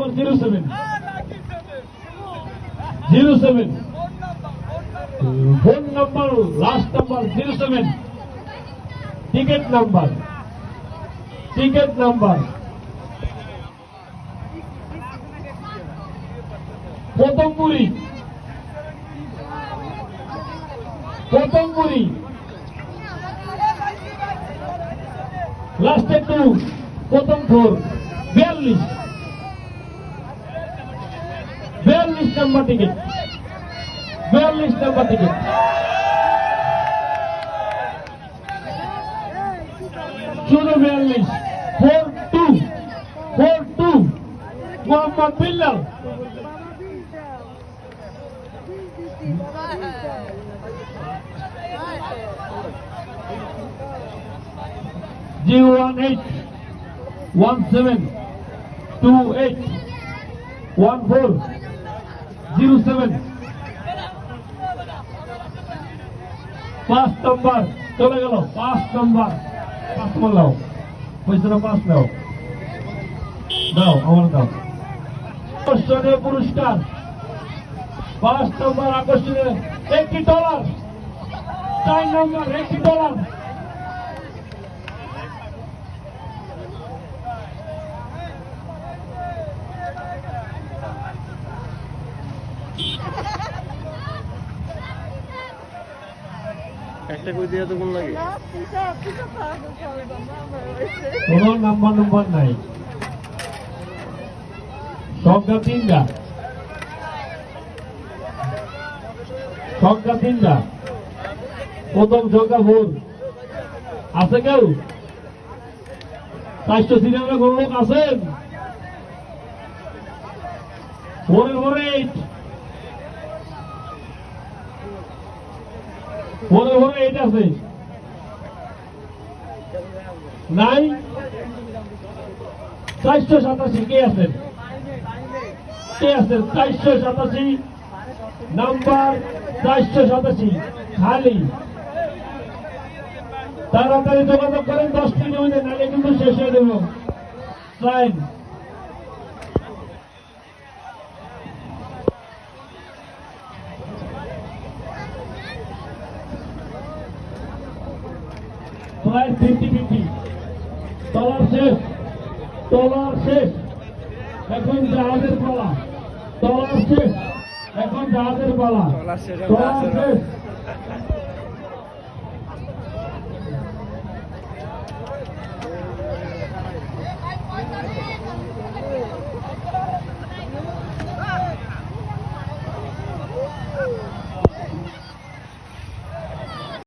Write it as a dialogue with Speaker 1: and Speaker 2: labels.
Speaker 1: নম্বর 07 07 phone number last number 07 ticket number প্রথমপুরি লাস্টে 2 প্রথম 4 42 number ticket 42 42 Mohammad Billal 018 17 28 14 07 5 number চলে গেল 5 নম্বর লাও পয়সা 5 নাও দাও আমার দাও আকর্ষণীয় পুরস্কার 5 নম্বর আকর্ষণীয় $1 4 নম্বর $1
Speaker 2: একটা কই দিয়া তো কোন লাগে
Speaker 1: কোন নাম্বার নাই সংখ্যা 3টা প্রথম সংখ্যা 4 আছে কেউ 493 কোন লোক আছেন 448 আছে নাই 487 কে আছেন 487 নাম্বার 487 খালি তাড়াতাড়ি যোগাযোগ করেন 10 মিনিটের মধ্যে নালে কিন্তু শেষ হয়ে দেব সাইন প্রায় 50-50 তলার শেষ এখন জাহাজের পালা তলার শেষ